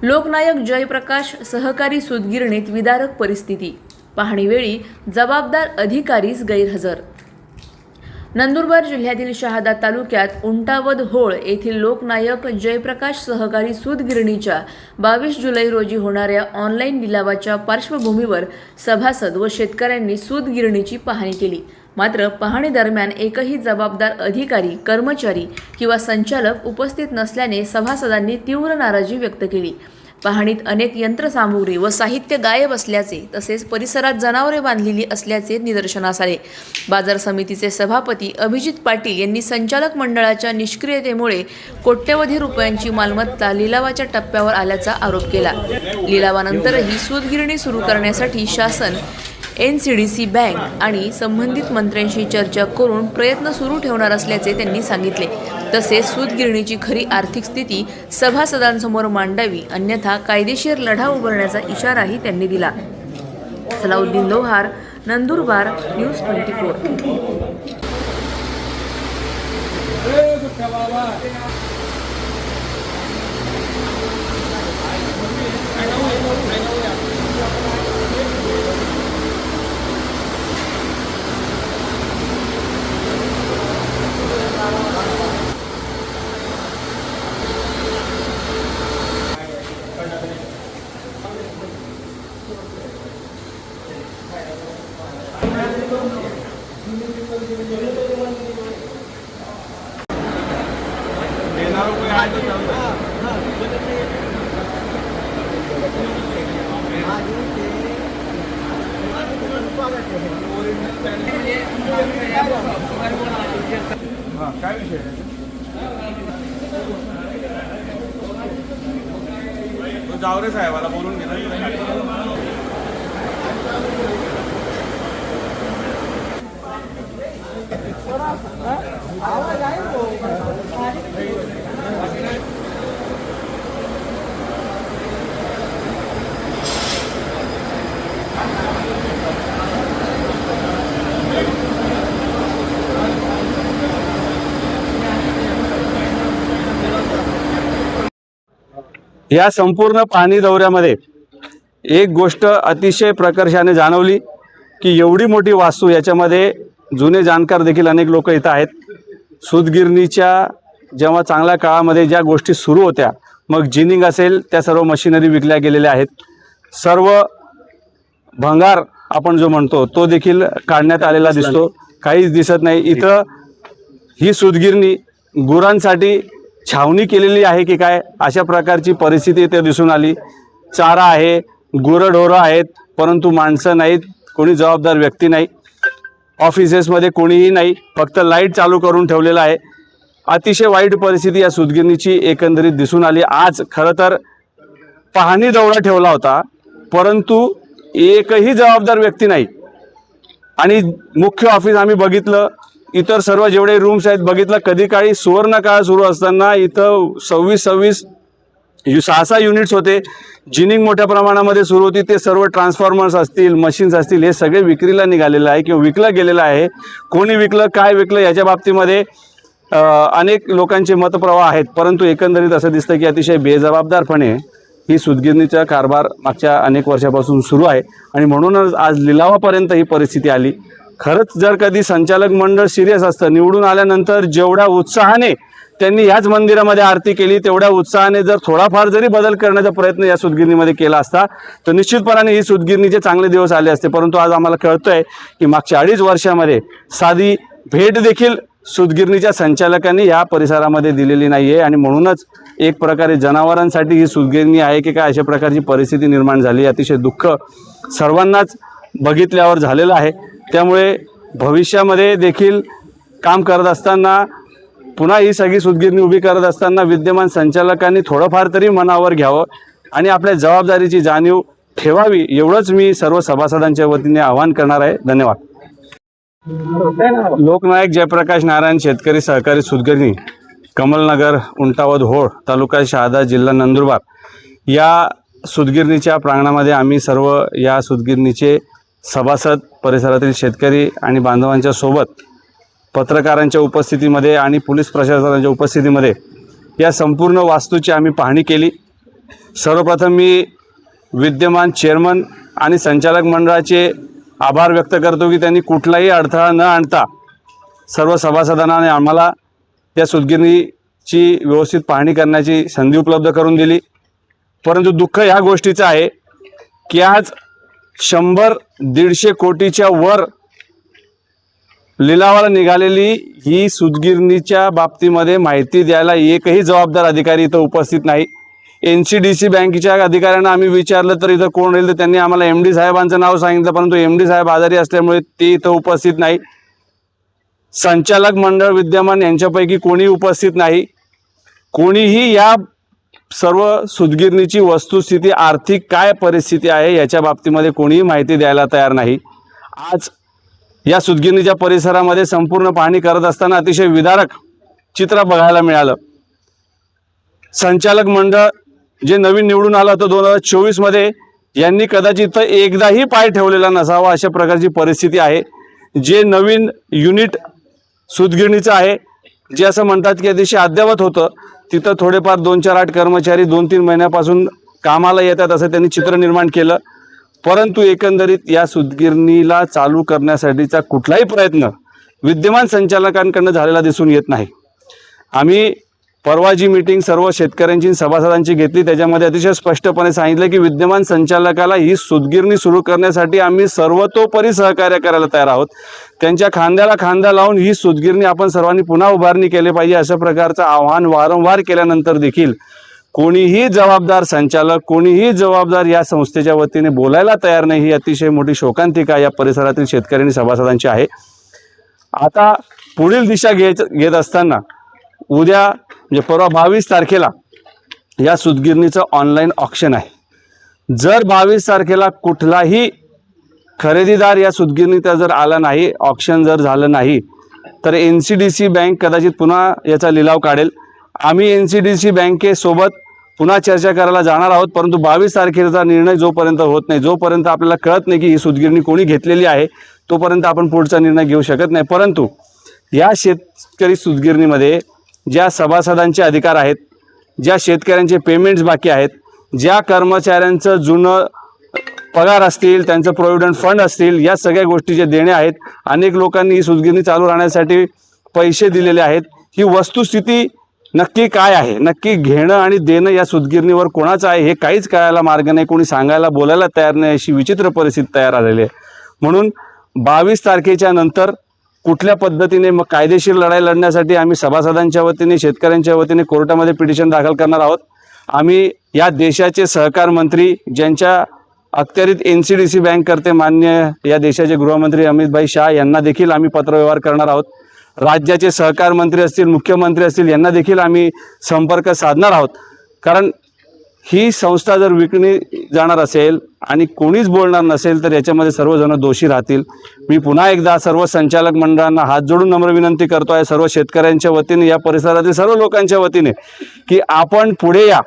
लोकनायक जयप्रकाश सहकारी सूतगिरणीत विदारक परिस्थिती। पाहणीवेळी जबाबदार अधिकारीच गैरहजर। नंदुरबार जिल्ह्यातील शहादा तालुक्यात उंटावद होळ येथील लोकनायक जयप्रकाश सहकारी सूतगिरणीच्या 22 जुलै रोजी होणाऱ्या ऑनलाईन लिलावाच्या पार्श्वभूमीवर सभासद व शेतकऱ्यांनी सूतगिरणीची पाहणी केली। मात्र पाहणी दरम्यान एकही जबाबदार अधिकारी, कर्मचारी किंवा संचालक उपस्थित नसल्याने सभासदांनी तीव्र नाराजी व्यक्त केली। पाहणीत अनेक यंत्रसामुग्री व साहित्य गायब असल्याचे तसेच परिसरात जनावरे बांधलेली असल्याचे निदर्शनास आले। बाजार समितीचे सभापती अभिजित पाटील यांनी संचालक मंडळाच्या निष्क्रियतेमुळे कोट्यवधी रुपयांची मालमत्ता लिलावाच्या टप्प्यावर आल्याचा आरोप केला। लिलावानंतरही सूतगिरणी सुरू करण्यासाठी शासन, NCDC बँक आणि संबंधित मंत्र्यांशी चर्चा करून प्रयत्न सुरू ठेवणार असल्याचे त्यांनी सांगितले। तसेच सूतगिरणीची खरी आर्थिक स्थिती सभासदांसमोर मांडावी, अन्यथा कायदेशीर लढा उभारण्याचा इशाराही त्यांनी दिला। सलाउद्दीन लोहार, नंदुरबार, न्यूज 24। काय विषय तो जावरे साहेबाला बोलून घेतला। या संपूर्ण पाहणी दौऱ्यामध्ये एक गोष्ट अतिशय प्रकर्षाने जाणवली की एवढी मोठी वास्तू, याच्यामध्ये जुने जाणकार देखील अनेक लोक इथं आहेत। सूतगिरणीच्या जेव्हा चांगल्या काळामध्ये ज्या गोष्टी सुरू होत्या, मग जिनिंग असेल, त्या सर्व मशिनरी विकल्या गेलेल्या आहेत। सर्व भंगार आपण जो म्हणतो तो देखील काढण्यात आलेला दिसतो, काहीच दिसत नाही। इथं ही सूतगिरणी गुरांसाठी छावणी केलेली आहे की काय, अशा प्रकारची परिस्थिती इथे दिसून आली। चारा आहे, गुरंढोरं आहेत, परंतु माणसं नाहीत, कोणी जबाबदार व्यक्ती नाही। ऑफिसेसमध्ये कोणीही नाही, फक्त लाईट चालू करून ठेवलेलं आहे। अतिशय वाईट परिस्थिती या सूतगिरणीची एकंदरीत दिसून आली। आज खरं तर पाहणी दौरा ठेवला होता, परंतु एकही जबाबदार व्यक्ती नाही। आणि मुख्य ऑफिस आम्ही बघितलं, इतर सर्व जेवढे रूम्स आहेत बघितलं, कधी काळी सुवर्ण काळ सुरू असताना इथं 26 युनिट्स होते। जिनिंग मोठ्या प्रमाणामध्ये सुरू होती, ते सर्व ट्रान्सफॉर्मर्स असतील, मशीन्स असतील, हे सगळे विक्रीला निघालेलं आहे किंवा विकलं गेलेलं आहे। कोणी विकलं, काय विकलं, याच्या बाबतीमध्ये अनेक लोकांचे मतप्रवाह आहेत, परंतु एकंदरीत असं दिसतं की अतिशय बेजबाबदारपणे ही सूतगिरणीचा कारभार मागच्या अनेक वर्षापासून सुरू आहे आणि म्हणूनच आज लिलावापर्यंत ही परिस्थिती आली। खरंच जर कधी संचालक मंडळ सिरियस असतं, निवडून आल्यानंतर जेवढ्या उत्साहाने त्यांनी याच मंदिरामध्ये आरती केली, तेवढ्या उत्साहाने जर थोडाफार जरी बदल करण्याचा प्रयत्न या सूतगिरणीमध्ये केला असता तर निश्चितपणाने ही सूतगिरणीचे चांगले दिवस आले असते। परंतु आज आम्हाला कळतंय की मागच्या 2.5 वर्षामध्ये साधी भेट देखील सूतगिरणीच्या संचालकांनी या परिसरामध्ये दिलेली नाही आहे आणि म्हणूनच एक प्रकारे जनावरांसाठी ही सूतगिरणी आहे की काय, अशा प्रकारची परिस्थिती निर्माण झाली। अतिशय दुःख सर्वांनाच बघितल्यावर झालेलं आहे। त्यामुळे भविष्यामध्ये देखील काम करत असताना, पुन्हा ही सगळी सूतगिरणी उभी करत असताना विद्यमान संचालकांनी थोडंफार तरी मनावर घ्यावं आणि आपल्या जबाबदारीची जाणीव ठेवावी, एवढंच मी सर्व सभासदांच्या वतीने आवाहन करणार आहे। धन्यवाद। लोकनायक जयप्रकाश नारायण शेतकरी सहकारी सूतगिरणी, कमलनगर, उंटावद होळ, तालुका शहादा, जिल्हा नंदुरबार या सूतगिरणीच्या प्रांगणामध्ये आम्ही सर्व या सूतगिरणीचे सभासद, परिसरातील शेतकरी आणि बांधवांच्या सोबत पत्रकारांच्या उपस्थितीमध्ये आणि पोलीस प्रशासनाच्या उपस्थितीमध्ये या संपूर्ण वास्तूची आम्ही पाहणी केली। सर्वप्रथम मी विद्यमान चेअरमन आणि संचालक मंडळाचे आभार व्यक्त करतो की त्यांनी कुठलाही अडथळा न आणता सर्व सभासदांना आणि आम्हाला त्या सूतगिरणीची व्यवस्थित पाहणी करण्याची संधी उपलब्ध करून दिली. परंतु दुःख ह्या गोष्टीचं आहे की आज 100-150 कोटीच्या वर लिलावाला निघालेली ही सूतगिरणीच्या बाबतीमध्ये माहिती द्यायला एकही जबाबदार अधिकारी इथं उपस्थित नाही. NCDC बँकेच्या अधिकाऱ्यांना आम्ही विचारलं तर इथं कोण राहील तर त्यांनी आम्हाला MD साहेबांचं नाव सांगितलं, परंतु MD साहेब आजारी असल्यामुळे ते इथं उपस्थित नाही. संचालक मंडळ विद्यमान यांच्यापैकी कोणी उपस्थित नाही. कोणीही या सर्व सूतगिरणीची वस्तुस्थिती, आर्थिक काय परिस्थिती आहे याच्या बाबतीमध्ये कोणीही माहिती द्यायला तयार नाही. आज या सूतगिरणीच्या परिसरामध्ये संपूर्ण पाहणी करत असताना अतिशय विदारक चित्र बघायला मिळालं. संचालक मंडळ जे नवीन निवडून आलं होतं 2024 मध्ये, यांनी कदाचित एकदाही पाय ठेवलेला नसावा अशा प्रकारची परिस्थिती आहे. जे नवीन युनिट सूतगिरणीचं आहे, जे असं म्हणतात की अतिशय अद्ययावत होतं, तिथं थोडेफार 2-4-8 कर्मचारी 2-3 महिन्यापासून कामाला येतात असं त्यांनी चित्र निर्माण केलं. परंतु एकंदरीत या सूतगिरणीला चालू करण्यासाठीचा कुठलाही प्रयत्न विद्यमान संचालकांकडून झालेला दिसून येत नाही. आम्ही परवा जी मीटिंग सर्व शेतकऱ्यांची सभासदांची घेतली त्याच्यामध्ये अतिशय स्पष्टपणे सांगितलं की विद्यमान संचालकाला ही सूतगिरणी सुरू करण्यासाठी आम्ही सर्वतोपरी सहकार्य करायला तयार आहोत. त्यांच्या खांद्याला खांदा लावून ही सूतगिरणी आपण सर्वांनी पुन्हा उभारणी केली पाहिजे अशा प्रकारचं आव्हान वारंवार केल्यानंतर देखील कोणीही जबाबदार संचालक, कोणीही जबाबदार या संस्थेच्या वतीने बोलायला तयार नाही. ही अतिशय मोठी शोकांतिका या परिसरातील शेतकरी आणि सभासदांची आहे. आता पुढील दिशा घेत असताना उद्या म्हणजे परवा 22 तारखेला या सूतगिरणीचं ऑनलाईन ऑक्शन आहे. जर 22 तारखेला कुठलाही खरेदीदार या सूतगिरणीत जर आला नाही, ऑक्शन जर झालं नाही, तर NCDC बँक कदाचित पुन्हा याचा लिलाव काढेल. आम्ही NCDC बँकेसोबत पुन्हा चर्चा करायला जाणार आहोत. परंतु 22 तारखेचा निर्णय जोपर्यंत होत नाही, जोपर्यंत आपल्याला कळत नाही की ही सूतगिरणी कोणी घेतलेली आहे, तोपर्यंत आपण पुढचा निर्णय घेऊ शकत नाही. परंतु या शेतकरी सूतगिरणीमध्ये ज्या सभासदांचे अधिकार आहेत, ज्या शेतकऱ्यांचे पेमेंट्स बाकी आहेत, ज्या कर्मचाऱ्यांचं जुनं पगार असतील, त्यांचं प्रोव्हिडंट फंड असतील, या सगळ्या गोष्टी जे देणे आहेत, अनेक लोकांनी ही सूतगिरणी चालू राहण्यासाठी पैसे दिलेले आहेत. ही वस्तुस्थिती नक्की काय आहे, नक्की घेणं आणि देणं या सूतगिरणीवर कोणाचं आहे हे काहीच कळायला मार्ग नाही. कोणी सांगायला बोलायला तयार नाही, अशी विचित्र परिस्थिती तयार झालेली आहे. म्हणून 22 तारखेच्या नंतर कुठल्या पद्धतीने मग कायदेशीर लढाई लढण्यासाठी आम्ही सभासदांच्या वतीने, शेतकऱ्यांच्या वतीने कोर्टामध्ये पिटिशन दाखल करणार आहोत. आम्ही या देशाचे सहकार मंत्री, ज्यांच्या अखत्यारीत NCDC बँक करते, मान्य या देशाचे गृहमंत्री अमित शाह यांना देखील आम्ही पत्रव्यवहार करणार आहोत. राज्याचे सहकार मंत्री असतील, मुख्यमंत्री असतील, यांना देखील आम्ही संपर्क साधणार आहोत. कारण ही संस्था जर विकली जाणार असेल आणि कोणीच बोलणार नसेल तर याच्यामध्ये सर्वजण दोषी राहतील. मी पुन्हा एकदा सर्व संचालक मंडळांना हात जोडून नम्र विनंती करतो आहे, सर्व शेतकऱ्यांच्या वतीने, या परिसरातील सर्व लोकांच्या वतीने, की आपण पुढे या.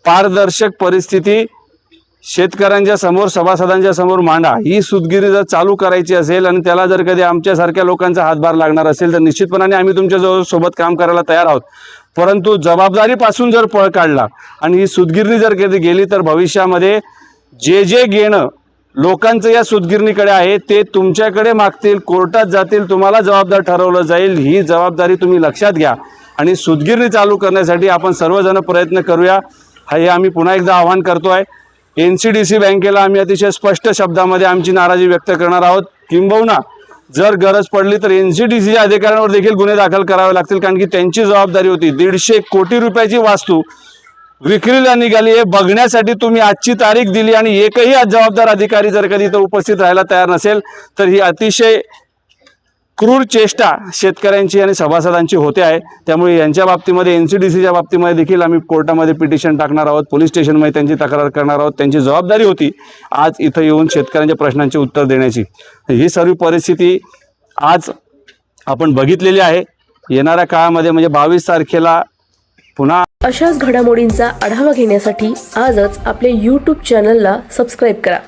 पारदर्शक परिस्थिती शेतकऱ्यांच्या समोर, सभासदांच्या समोर मांडा. ही सूतगिरणी जर चालू करायची असेल आणि त्याला जर कधी आमच्यासारख्या लोकांचा हातभार लागणार असेल तर निश्चितपणाने आम्ही तुमच्या सोबत काम करायला तयार आहोत. परंतु जबाबदारीपासून जर पळ काढला आणि ही सूतगिरणी जर कधी गेली तर भविष्यामध्ये जे घेणं लोकांचं या सूतगिरणीकडे आहे ते तुमच्याकडे मागतील, कोर्टात जातील, तुम्हाला जबाबदार ठरवलं जाईल. ही जबाबदारी तुम्ही लक्षात घ्या आणि सूतगिरणी चालू करण्यासाठी आपण सर्वजण प्रयत्न करूया, हे आम्ही पुन्हा एकदा आवाहन करतो आहे. NCDC बँकेला आम्ही अतिशय स्पष्ट शब्दामध्ये आमची नाराजी व्यक्त करणार आहोत. किंबहुना जर गरज पडली तर NCDCच्या अधिकाऱ्यांवर देखील गुन्हे दाखल करावे लागतील, कारण की त्यांची जबाबदारी होती. 150 कोटी रुपयाची वास्तू विक्रीला निघाली हे बघण्यासाठी तुम्ही आजची तारीख दिली आणि एकही जबाबदार अधिकारी जर कधी इथं उपस्थित राहायला तयार नसेल तर ही अतिशय क्रूर चेष्टा शेतकऱ्यांची आणि सभासदांची होते आहे. त्यामुळे यांच्या बाबतीमध्ये, NCDCच्या बाबतीमध्ये देखील आम्ही कोर्टामध्ये पिटिशन टाकणार आहोत, पोलीस स्टेशनमध्ये त्यांची तक्रार करणार आहोत. त्यांची जबाबदारी होती आज इथं येऊन शेतकऱ्यांच्या प्रश्नांचे उत्तर देण्याची. ही सर्व परिस्थिती आज आपण बघितलेली आहे. येणाऱ्या काळामध्ये म्हणजे 22 तारखेला पुन्हा अशाच घडामोडींचा आढावा घेण्यासाठी आजच आपले YouTube चॅनलला सबस्क्राईब करा.